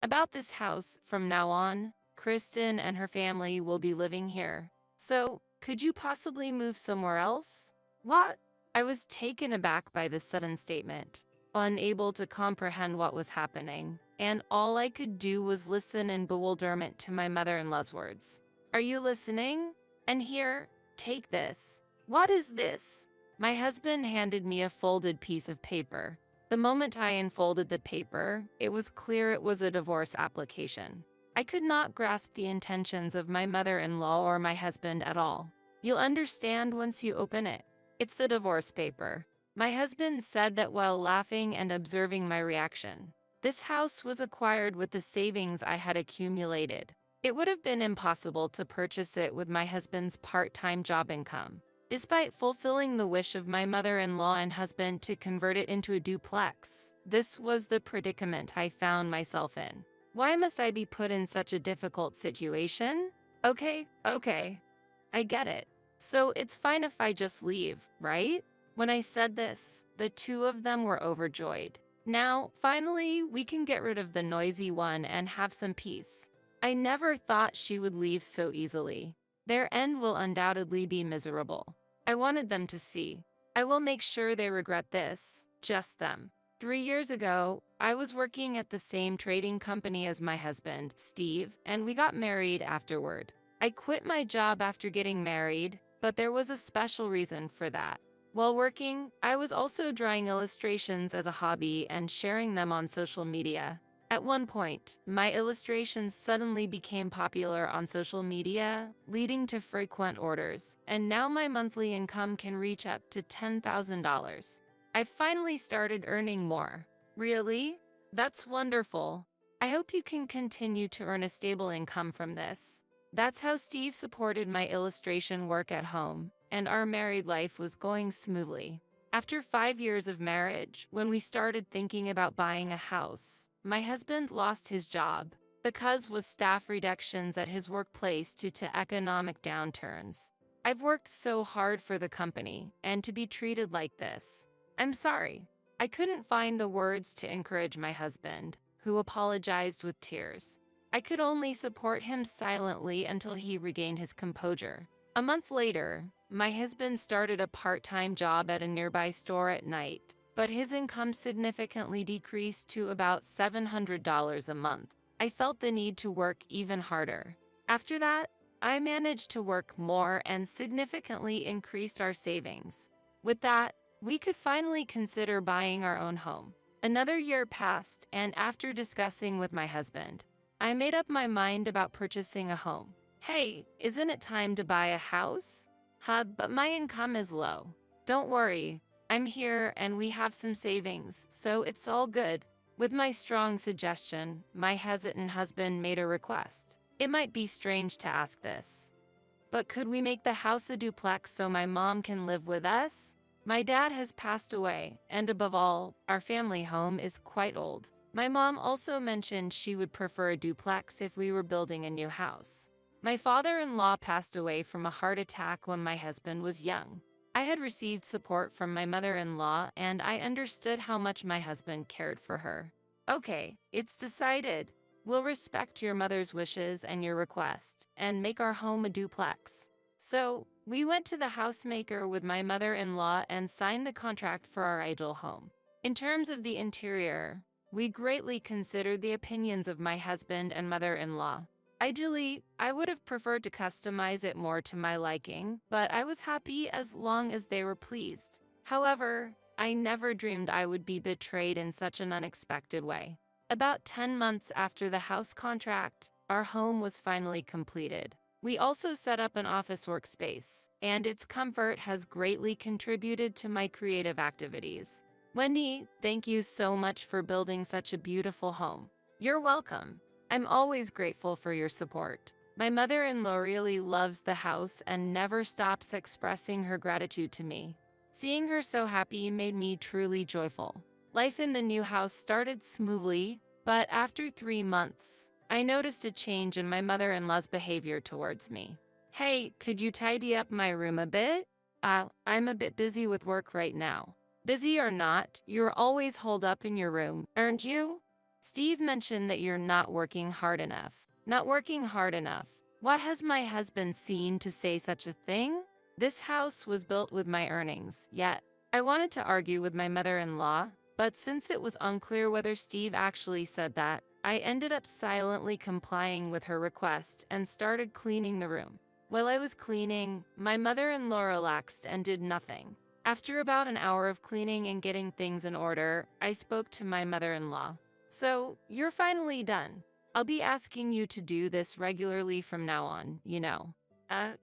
About this house, from now on, Kristen and her family will be living here. So, could you possibly move somewhere else? What? I was taken aback by this sudden statement, unable to comprehend what was happening, and all I could do was listen in bewilderment to my mother-in-law's words. Are you listening? And here, take this. What is this? My husband handed me a folded piece of paper. The moment I unfolded the paper, it was clear it was a divorce application. I could not grasp the intentions of my mother-in-law or my husband at all. You'll understand once you open it. It's the divorce paper. My husband said that while laughing and observing my reaction. This house was acquired with the savings I had accumulated. It would have been impossible to purchase it with my husband's part-time job income. Despite fulfilling the wish of my mother-in-law and husband to convert it into a duplex, this was the predicament I found myself in. Why must I be put in such a difficult situation? Okay. I get it. So it's fine if I just leave, right? When I said this, the two of them were overjoyed. Now, finally, we can get rid of the noisy one and have some peace. I never thought she would leave so easily. Their end will undoubtedly be miserable. I wanted them to see. I will make sure they regret this, just them. 3 years ago, I was working at the same trading company as my husband, Steve, and we got married afterward. I quit my job after getting married, but there was a special reason for that. While working, I was also drawing illustrations as a hobby and sharing them on social media. At one point, my illustrations suddenly became popular on social media, leading to frequent orders, and now my monthly income can reach up to $10,000. I finally started earning more. Really? That's wonderful. I hope you can continue to earn a stable income from this. That's how Steve supported my illustration work at home, and our married life was going smoothly. After 5 years of marriage, when we started thinking about buying a house, my husband lost his job. The cause was staff reductions at his workplace due to economic downturns. I've worked so hard for the company, and to be treated like this. I'm sorry. I couldn't find the words to encourage my husband, who apologized with tears. I could only support him silently until he regained his composure. A month later, my husband started a part-time job at a nearby store at night, but his income significantly decreased to about $700 a month. I felt the need to work even harder. After that, I managed to work more and significantly increased our savings. With that, we could finally consider buying our own home. Another year passed, and after discussing with my husband, I made up my mind about purchasing a home. Hey, isn't it time to buy a house? But my income is low. Don't worry, I'm here and we have some savings, so it's all good. With my strong suggestion, my hesitant husband made a request. It might be strange to ask this, but could we make the house a duplex so my mom can live with us? My dad has passed away, and above all, our family home is quite old. My mom also mentioned she would prefer a duplex if we were building a new house. My father-in-law passed away from a heart attack when my husband was young. I had received support from my mother-in-law, and I understood how much my husband cared for her. Okay, it's decided. We'll respect your mother's wishes and your request, and make our home a duplex. So, we went to the housemaker with my mother-in-law and signed the contract for our ideal home. In terms of the interior, we greatly considered the opinions of my husband and mother-in-law. Ideally, I would have preferred to customize it more to my liking, but I was happy as long as they were pleased. However, I never dreamed I would be betrayed in such an unexpected way. About 10 months after the house contract, our home was finally completed. We also set up an office workspace, and its comfort has greatly contributed to my creative activities. Wendy, thank you so much for building such a beautiful home. You're welcome. I'm always grateful for your support. My mother-in-law really loves the house and never stops expressing her gratitude to me. Seeing her so happy made me truly joyful. Life in the new house started smoothly, but after 3 months, I noticed a change in my mother-in-law's behavior towards me. Hey, could you tidy up my room a bit? I'm a bit busy with work right now. Busy or not, you're always holed up in your room, aren't you? Steve mentioned that you're not working hard enough. Not working hard enough. What has my husband seen to say such a thing? This house was built with my earnings, yet I wanted to argue with my mother-in-law, but since it was unclear whether Steve actually said that, I ended up silently complying with her request and started cleaning the room. While I was cleaning, my mother-in-law relaxed and did nothing. After about an hour of cleaning and getting things in order, I spoke to my mother-in-law. So, you're finally done. I'll be asking you to do this regularly from now on, you know.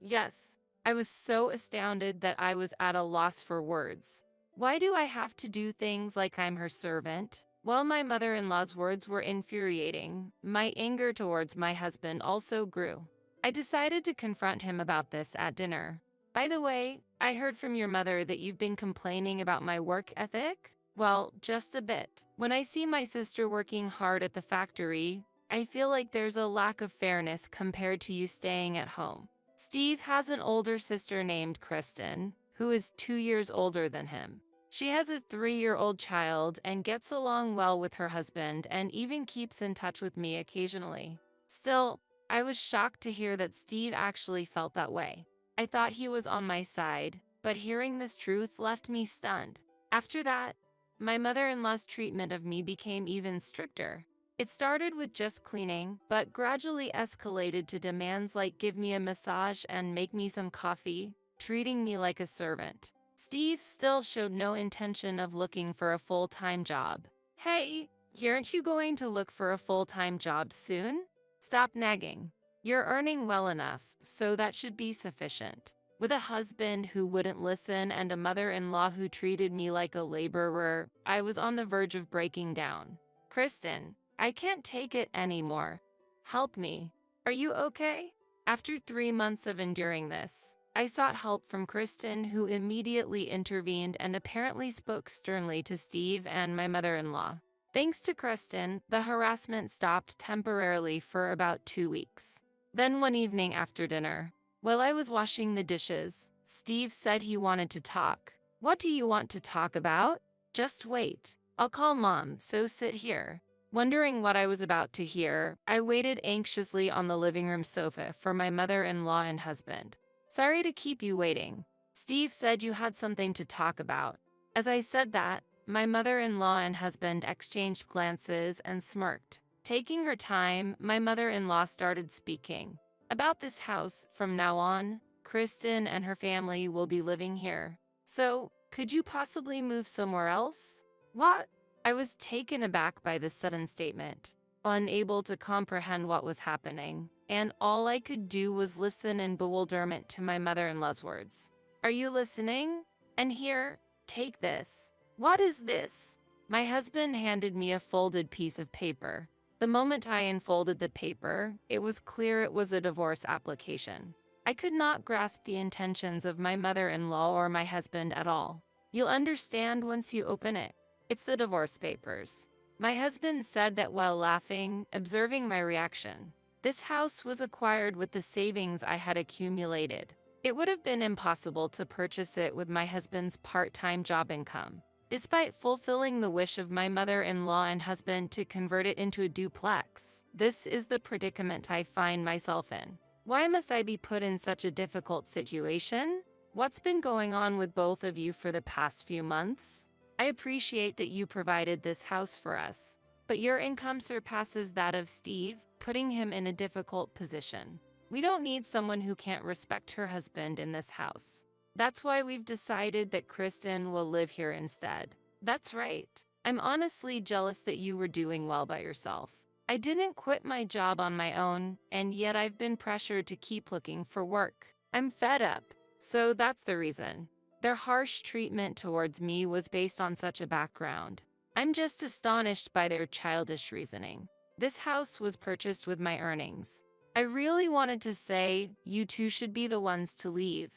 Yes. I was so astounded that I was at a loss for words. Why do I have to do things like I'm her servant? While my mother-in-law's words were infuriating, my anger towards my husband also grew. I decided to confront him about this at dinner. By the way, I heard from your mother that you've been complaining about my work ethic? Well, just a bit. When I see my sister working hard at the factory, I feel like there's a lack of fairness compared to you staying at home. Steve has an older sister named Kristen, who is 2 years older than him. She has a 3-year-old child and gets along well with her husband and even keeps in touch with me occasionally. Still, I was shocked to hear that Steve actually felt that way. I thought he was on my side, but hearing this truth left me stunned. After that, my mother-in-law's treatment of me became even stricter. It started with just cleaning, but gradually escalated to demands like give me a massage and make me some coffee, treating me like a servant. Steve still showed no intention of looking for a full-time job. Hey, aren't you going to look for a full-time job soon? Stop nagging. You're earning well enough, so that should be sufficient. With a husband who wouldn't listen and a mother-in-law who treated me like a laborer, I was on the verge of breaking down. Kristen, I can't take it anymore. Help me. Are you okay? After 3 months of enduring this, I sought help from Kristen, who immediately intervened and apparently spoke sternly to Steve and my mother-in-law. Thanks to Kristen, the harassment stopped temporarily for about 2 weeks. Then one evening after dinner, while I was washing the dishes, Steve said he wanted to talk. What do you want to talk about? Just wait. I'll call Mom, so sit here. Wondering what I was about to hear, I waited anxiously on the living room sofa for my mother-in-law and husband. Sorry to keep you waiting. Steve said you had something to talk about. As I said that, my mother-in-law and husband exchanged glances and smirked. Taking her time, my mother-in-law started speaking. About this house, from now on, Kristen and her family will be living here. So, could you possibly move somewhere else? What? I was taken aback by this sudden statement, unable to comprehend what was happening, and all I could do was listen in bewilderment to my mother-in-law's words. Are you listening? And here, take this. What is this? My husband handed me a folded piece of paper. The moment I unfolded the paper, it was clear it was a divorce application. I could not grasp the intentions of my mother-in-law or my husband at all. You'll understand once you open it. It's the divorce papers. My husband said that while laughing, observing my reaction. This house was acquired with the savings I had accumulated. It would have been impossible to purchase it with my husband's part-time job income. Despite fulfilling the wish of my mother-in-law and husband to convert it into a duplex, this is the predicament I find myself in. Why must I be put in such a difficult situation? What's been going on with both of you for the past few months? I appreciate that you provided this house for us, but your income surpasses that of Steve, putting him in a difficult position. We don't need someone who can't respect her husband in this house. That's why we've decided that Kristen will live here instead. That's right. I'm honestly jealous that you were doing well by yourself. I didn't quit my job on my own, and yet I've been pressured to keep looking for work. I'm fed up. So that's the reason. Their harsh treatment towards me was based on such a background. I'm just astonished by their childish reasoning. This house was purchased with my earnings. I really wanted to say, you two should be the ones to leave.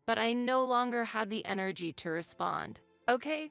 But I no longer had the energy to respond. Okay.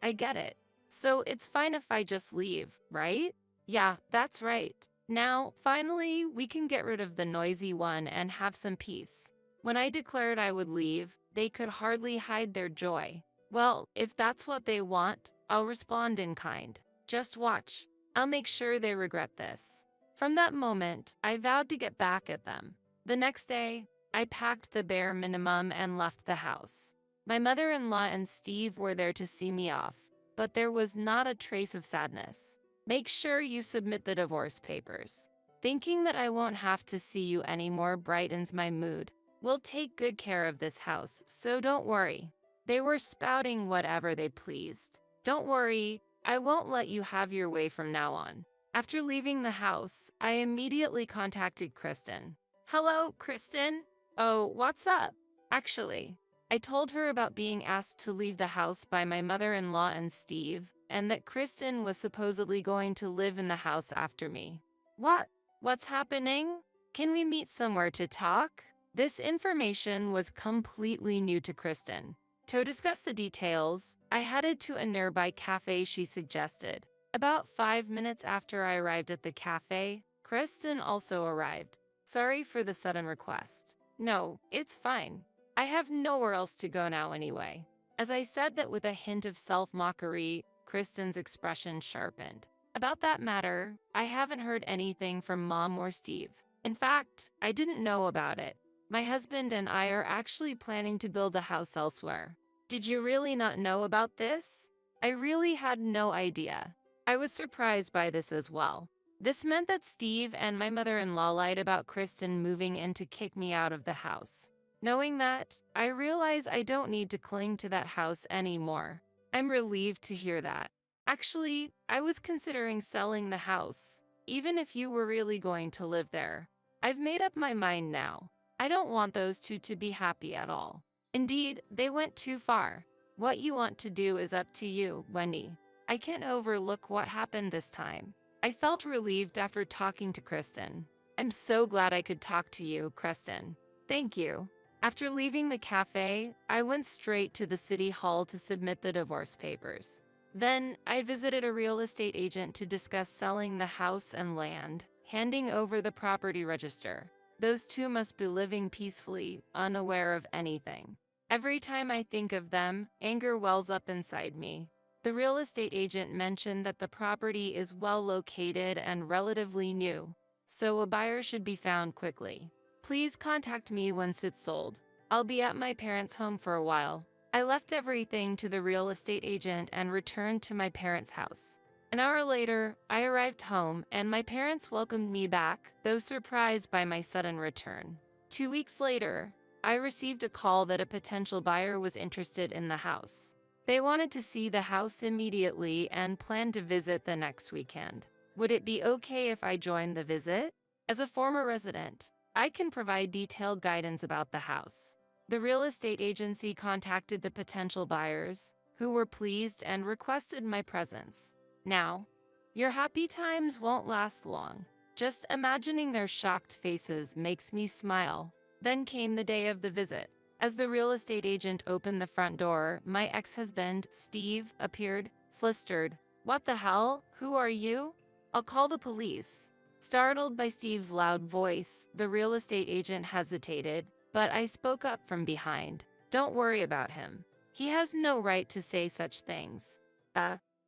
I get it. So it's fine if I just leave, right? Yeah, that's right. Now, finally, we can get rid of the noisy one and have some peace. When I declared I would leave, they could hardly hide their joy. Well, if that's what they want, I'll respond in kind. Just watch. I'll make sure they regret this. From that moment, I vowed to get back at them. The next day, I packed the bare minimum and left the house. My mother-in-law and Steve were there to see me off, but there was not a trace of sadness. Make sure you submit the divorce papers. Thinking that I won't have to see you anymore brightens my mood. We'll take good care of this house, so don't worry. They were spouting whatever they pleased. Don't worry, I won't let you have your way from now on. After leaving the house, I immediately contacted Kristen. Hello, Kristen? Oh, what's up? Actually, I told her about being asked to leave the house by my mother-in-law and Steve, and that Kristen was supposedly going to live in the house after me. What? What's happening? Can we meet somewhere to talk? This information was completely new to Kristen. To discuss the details, I headed to a nearby cafe she suggested. About 5 minutes after I arrived at the cafe, Kristen also arrived. Sorry for the sudden request. No, it's fine. I have nowhere else to go now anyway. As I said that with a hint of self-mockery, Kristen's expression sharpened. About that matter, I haven't heard anything from Mom or Steve. In fact, I didn't know about it. My husband and I are actually planning to build a house elsewhere. Did you really not know about this? I really had no idea. I was surprised by this as well. This meant that Steve and my mother-in-law lied about Kristen moving in to kick me out of the house. Knowing that, I realize I don't need to cling to that house anymore. I'm relieved to hear that. Actually, I was considering selling the house, even if you were really going to live there. I've made up my mind now. I don't want those two to be happy at all. Indeed, they went too far. What you want to do is up to you, Wendy. I can't overlook what happened this time. I felt relieved after talking to Kristen. I'm so glad I could talk to you, Kristen. Thank you. After leaving the cafe, I went straight to the city hall to submit the divorce papers. Then, I visited a real estate agent to discuss selling the house and land, handing over the property register. Those two must be living peacefully, unaware of anything. Every time I think of them, anger wells up inside me. The real estate agent mentioned that the property is well located and relatively new, so a buyer should be found quickly. Please contact me once it's sold. I'll be at my parents' home for a while. I left everything to the real estate agent and returned to my parents' house. An hour later, I arrived home and my parents welcomed me back, though surprised by my sudden return. 2 weeks later, I received a call that a potential buyer was interested in the house. They wanted to see the house immediately and planned to visit the next weekend. Would it be okay if I joined the visit? As a former resident, I can provide detailed guidance about the house. The real estate agency contacted the potential buyers, who were pleased and requested my presence. Now, your happy times won't last long. Just imagining their shocked faces makes me smile. Then came the day of the visit. As the real estate agent opened the front door, my ex-husband, Steve, appeared, flustered. What the hell? Who are you? I'll call the police. Startled by Steve's loud voice, the real estate agent hesitated, but I spoke up from behind. Don't worry about him. He has no right to say such things.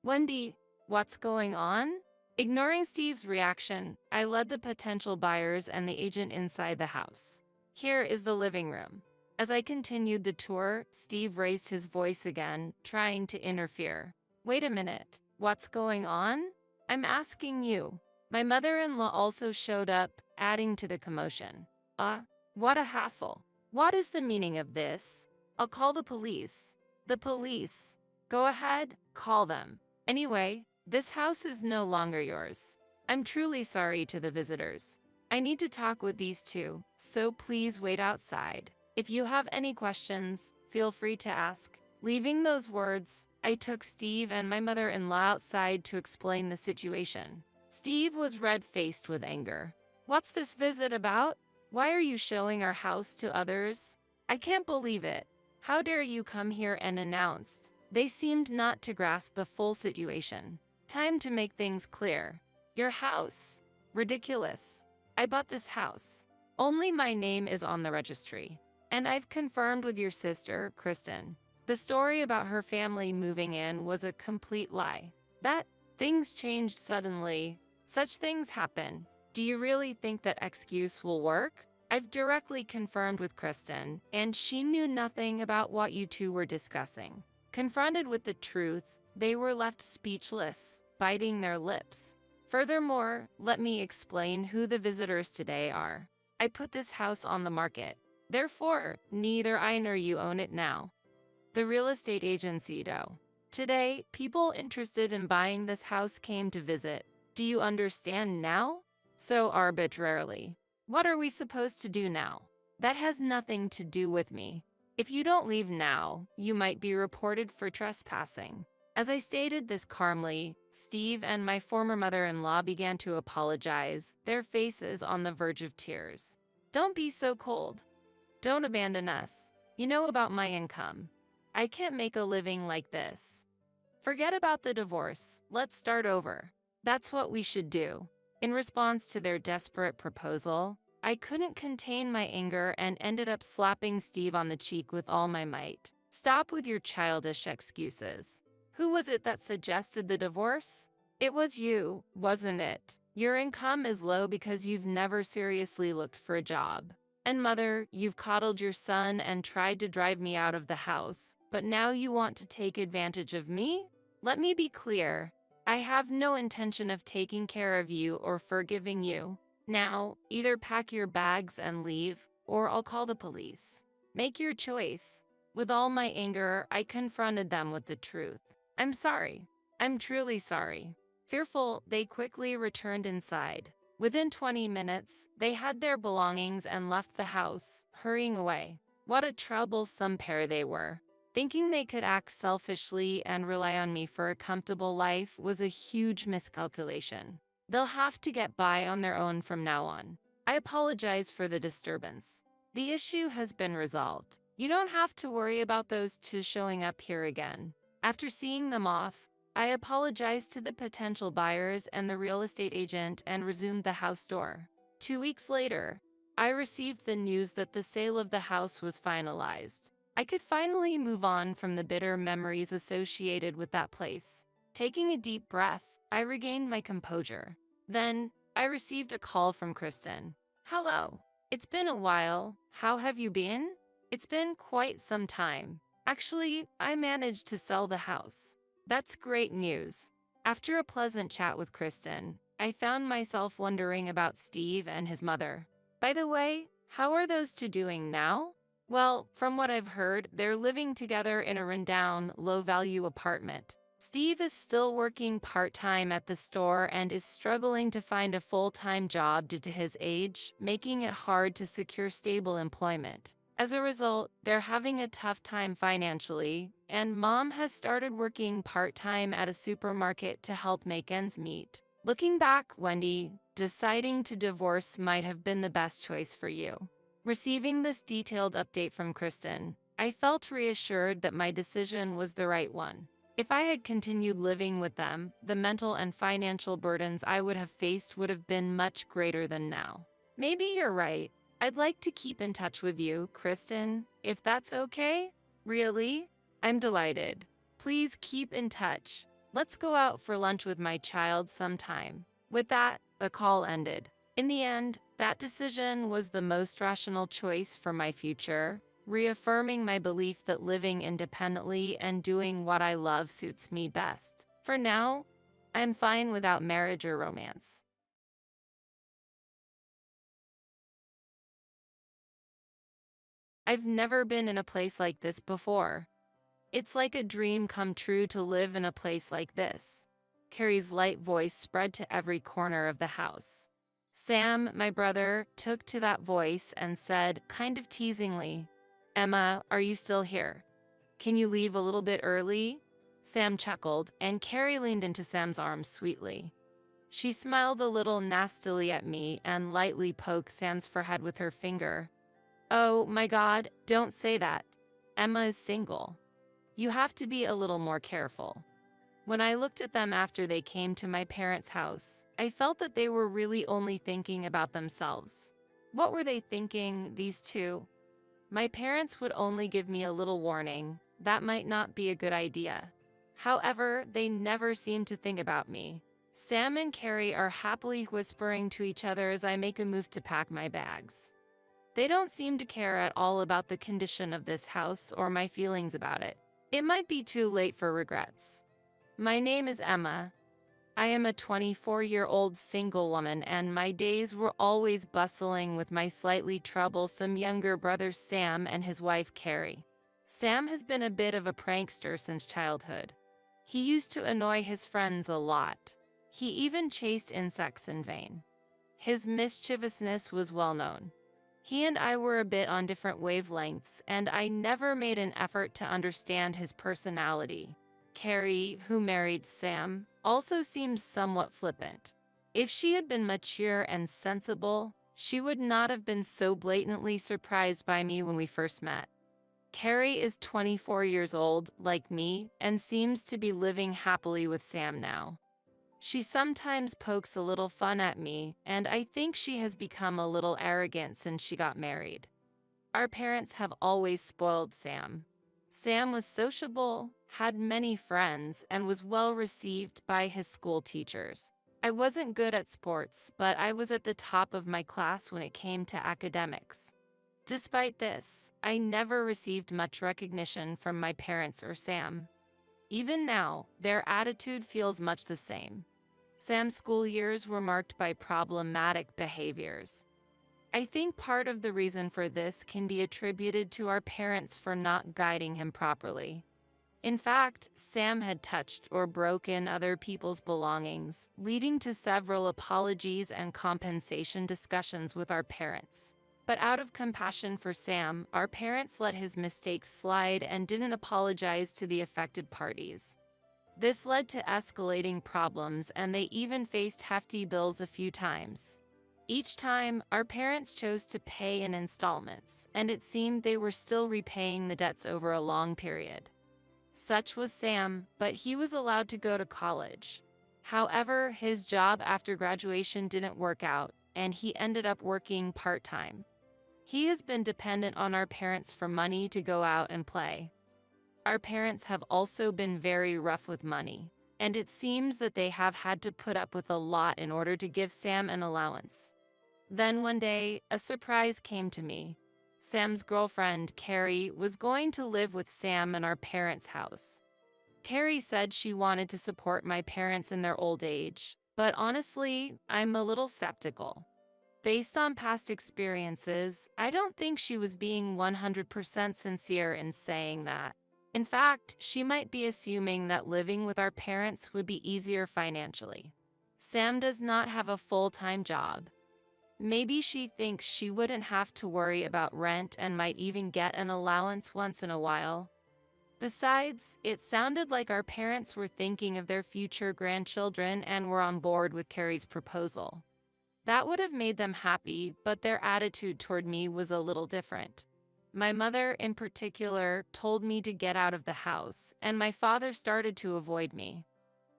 Wendy, what's going on? Ignoring Steve's reaction, I led the potential buyers and the agent inside the house. Here is the living room. As I continued the tour, Steve raised his voice again, trying to interfere. Wait a minute. What's going on? I'm asking you. My mother-in-law also showed up, adding to the commotion. What a hassle. What is the meaning of this? I'll call the police. The police. Go ahead, call them. Anyway, this house is no longer yours. I'm truly sorry to the visitors. I need to talk with these two, so please wait outside. If you have any questions, feel free to ask. Leaving those words, I took Steve and my mother-in-law outside to explain the situation. Steve was red-faced with anger. What's this visit about? Why are you showing our house to others? I can't believe it. How dare you come here and announce? They seemed not to grasp the full situation. Time to make things clear. Your house. Ridiculous. I bought this house. Only my name is on the registry. And I've confirmed with your sister, Kristen. The story about her family moving in was a complete lie. That Things changed suddenly. Such things happen. Do you really think that excuse will work? I've directly confirmed with Kristen, and she knew nothing about what you two were discussing. Confronted with the truth, they were left speechless, biting their lips. Furthermore, let me explain who the visitors today are. I put this house on the market. Therefore, neither I nor you own it now. The real estate agency, though. Today, people interested in buying this house came to visit. Do you understand now? So arbitrarily. What are we supposed to do now? That has nothing to do with me. If you don't leave now, you might be reported for trespassing. As I stated this calmly, Steve and my former mother-in-law began to apologize, their faces on the verge of tears. Don't be so cold. Don't abandon us. You know about my income. I can't make a living like this. Forget about the divorce. Let's start over. That's what we should do. In response to their desperate proposal, I couldn't contain my anger and ended up slapping Steve on the cheek with all my might. Stop with your childish excuses. Who was it that suggested the divorce? It was you, wasn't it? Your income is low because you've never seriously looked for a job. And mother, you've coddled your son and tried to drive me out of the house, but now you want to take advantage of me? Let me be clear. I have no intention of taking care of you or forgiving you. Now, either pack your bags and leave, or I'll call the police. Make your choice. With all my anger, I confronted them with the truth. I'm sorry. I'm truly sorry. Fearful, they quickly returned inside. Within 20 minutes, they had their belongings and left the house, hurrying away. What a troublesome pair they were. Thinking they could act selfishly and rely on me for a comfortable life was a huge miscalculation. They'll have to get by on their own from now on. I apologize for the disturbance. The issue has been resolved. You don't have to worry about those two showing up here again. After seeing them off, I apologized to the potential buyers and the real estate agent and resumed the house door. 2 weeks later, I received the news that the sale of the house was finalized. I could finally move on from the bitter memories associated with that place. Taking a deep breath, I regained my composure. Then, I received a call from Kristen. Hello. It's been a while. How have you been? It's been quite some time. Actually, I managed to sell the house. That's great news. After a pleasant chat with Kristen, I found myself wondering about Steve and his mother. By the way, how are those two doing now? Well, from what I've heard, they're living together in a rundown, low-value apartment. Steve is still working part-time at the store and is struggling to find a full-time job due to his age, making it hard to secure stable employment. As a result, they're having a tough time financially, and Mom has started working part-time at a supermarket to help make ends meet. Looking back, Wendy, deciding to divorce might have been the best choice for you. Receiving this detailed update from Kristen, I felt reassured that my decision was the right one. If I had continued living with them, the mental and financial burdens I would have faced would have been much greater than now. Maybe you're right. I'd like to keep in touch with you, Kristen, if that's okay? Really? I'm delighted. Please keep in touch. Let's go out for lunch with my child sometime. With that, the call ended. In the end, that decision was the most rational choice for my future, reaffirming my belief that living independently and doing what I love suits me best. For now, I'm fine without marriage or romance. I've never been in a place like this before. It's like a dream come true to live in a place like this. Carrie's light voice spread to every corner of the house. Sam, my brother, took to that voice and said, kind of teasingly, Emma, are you still here? Can you leave a little bit early? Sam chuckled, and Carrie leaned into Sam's arms sweetly. She smiled a little nastily at me and lightly poked Sam's forehead with her finger. Oh my God, don't say that. Emma is single. You have to be a little more careful. When I looked at them after they came to my parents' house, I felt that they were really only thinking about themselves. What were they thinking, these two? My parents would only give me a little warning. That might not be a good idea. However, they never seem to think about me. Sam and Carrie are happily whispering to each other as I make a move to pack my bags. They don't seem to care at all about the condition of this house or my feelings about it. It might be too late for regrets. My name is Emma. I am a 24-year-old single woman, and my days were always bustling with my slightly troublesome younger brother Sam and his wife Carrie. Sam has been a bit of a prankster since childhood. He used to annoy his friends a lot. He even chased insects in vain. His mischievousness was well known. He and I were a bit on different wavelengths, and I never made an effort to understand his personality. Carrie, who married Sam, also seems somewhat flippant. If she had been mature and sensible, she would not have been so blatantly surprised by me when we first met. Carrie is 24 years old, like me, and seems to be living happily with Sam now. She sometimes pokes a little fun at me, and I think she has become a little arrogant since she got married. Our parents have always spoiled Sam. Sam was sociable, had many friends, and was well received by his school teachers. I wasn't good at sports, but I was at the top of my class when it came to academics. Despite this, I never received much recognition from my parents or Sam. Even now, their attitude feels much the same. Sam's school years were marked by problematic behaviors. I think part of the reason for this can be attributed to our parents for not guiding him properly. In fact, Sam had touched or broken other people's belongings, leading to several apologies and compensation discussions with our parents. But out of compassion for Sam, our parents let his mistakes slide and didn't apologize to the affected parties. This led to escalating problems, and they even faced hefty bills a few times. Each time, our parents chose to pay in installments, and it seemed they were still repaying the debts over a long period. Such was Sam, but he was allowed to go to college. However, his job after graduation didn't work out, and he ended up working part-time. He has been dependent on our parents for money to go out and play. Our parents have also been very rough with money, and it seems that they have had to put up with a lot in order to give Sam an allowance. Then one day, a surprise came to me. Sam's girlfriend, Carrie, was going to live with Sam in our parents' house. Carrie said she wanted to support my parents in their old age, but honestly, I'm a little skeptical. Based on past experiences, I don't think she was being 100% sincere in saying that. In fact, she might be assuming that living with our parents would be easier financially. Sam does not have a full-time job. Maybe she thinks she wouldn't have to worry about rent and might even get an allowance once in a while. Besides, it sounded like our parents were thinking of their future grandchildren and were on board with Carrie's proposal. That would have made them happy, but their attitude toward me was a little different. My mother, in particular, told me to get out of the house, and my father started to avoid me.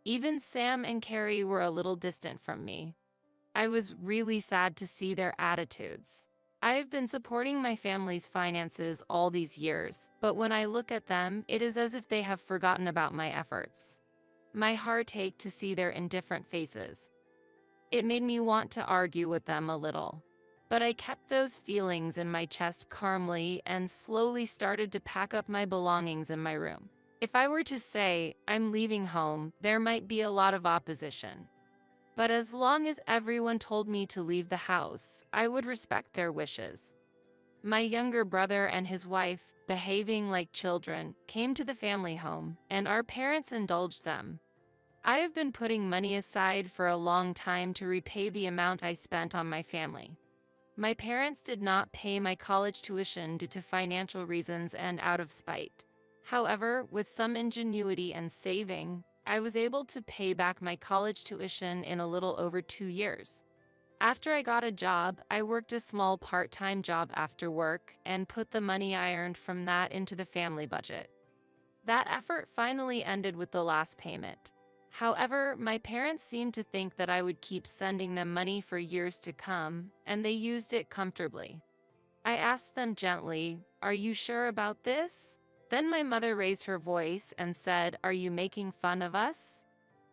Even Sam and Carrie were a little distant from me. I was really sad to see their attitudes. I have been supporting my family's finances all these years, but when I look at them, it is as if they have forgotten about my efforts. My heart ached to see their indifferent faces. It made me want to argue with them a little. But I kept those feelings in my chest calmly and slowly started to pack up my belongings in my room. If I were to say, I'm leaving home, there might be a lot of opposition. But as long as everyone told me to leave the house, I would respect their wishes. My younger brother and his wife, behaving like children, came to the family home, and our parents indulged them. I have been putting money aside for a long time to repay the amount I spent on my family. My parents did not pay my college tuition due to financial reasons and out of spite. However, with some ingenuity and saving, I was able to pay back my college tuition in a little over 2 years. After I got a job, I worked a small part-time job after work and put the money I earned from that into the family budget. That effort finally ended with the last payment. However, my parents seemed to think that I would keep sending them money for years to come, and they used it comfortably. I asked them gently, "Are you sure about this?" Then my mother raised her voice and said, "Are you making fun of us?"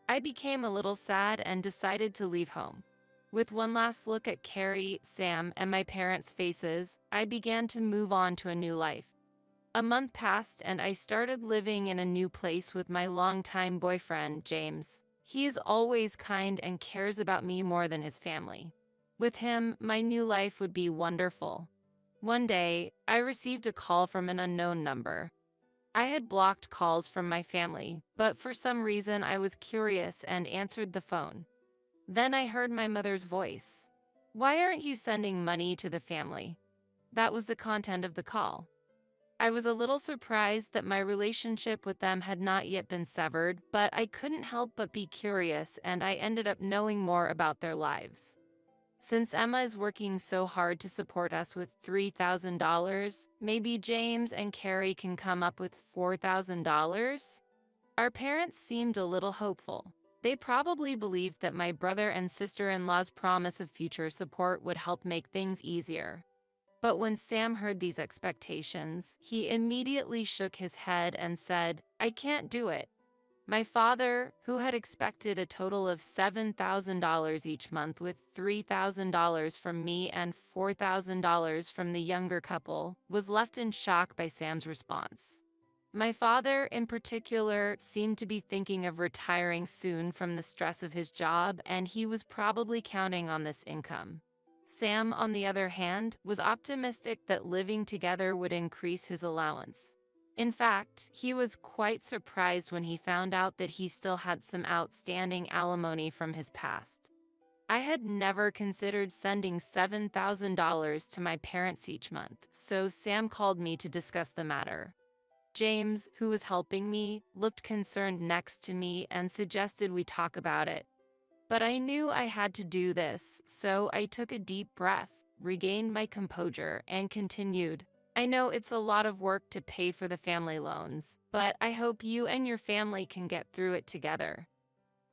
I became a little sad and decided to leave home. With one last look at Carrie, Sam, and my parents' faces, I began to move on to a new life. A month passed and I started living in a new place with my longtime boyfriend, James. He is always kind and cares about me more than his family. With him, my new life would be wonderful. One day, I received a call from an unknown number. I had blocked calls from my family, but for some reason I was curious and answered the phone. Then I heard my mother's voice. "Why aren't you sending money to the family?" That was the content of the call. I was a little surprised that my relationship with them had not yet been severed, but I couldn't help but be curious, and I ended up knowing more about their lives. Since Emma is working so hard to support us with $3,000, maybe James and Carrie can come up with $4,000? Our parents seemed a little hopeful. They probably believed that my brother and sister-in-law's promise of future support would help make things easier. But when Sam heard these expectations, he immediately shook his head and said, "I can't do it." My father, who had expected a total of $7,000 each month with $3,000 from me and $4,000 from the younger couple, was left in shock by Sam's response. My father, in particular, seemed to be thinking of retiring soon from the stress of his job, and he was probably counting on this income. Sam, on the other hand, was optimistic that living together would increase his allowance. In fact, he was quite surprised when he found out that he still had some outstanding alimony from his past. I had never considered sending $7,000 to my parents each month, so Sam called me to discuss the matter. James, who was helping me, looked concerned next to me and suggested we talk about it. But I knew I had to do this, so I took a deep breath, regained my composure, and continued. "I know it's a lot of work to pay for the family loans, but I hope you and your family can get through it together."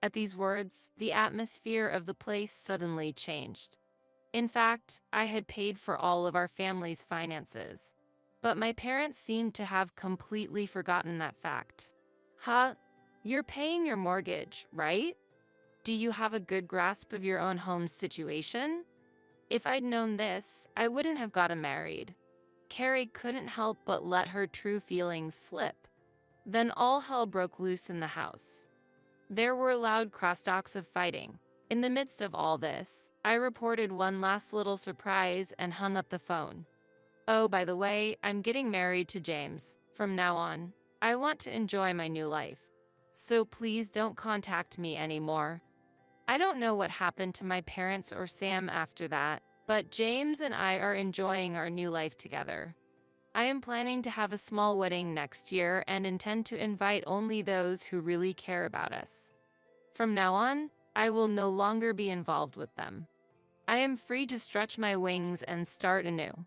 At these words, the atmosphere of the place suddenly changed. In fact, I had paid for all of our family's finances. But my parents seemed to have completely forgotten that fact. "Huh? You're paying your mortgage, right? Do you have a good grasp of your own home's situation?" If I'd known this, I wouldn't have gotten married. Carrie couldn't help but let her true feelings slip. Then all hell broke loose in the house. There were loud crosstalks of fighting. In the midst of all this, I reported one last little surprise and hung up the phone. "Oh, by the way, I'm getting married to James. From now on, I want to enjoy my new life. So please don't contact me anymore." I don't know what happened to my parents or Sam after that, but James and I are enjoying our new life together. I am planning to have a small wedding next year and intend to invite only those who really care about us. From now on, I will no longer be involved with them. I am free to stretch my wings and start anew.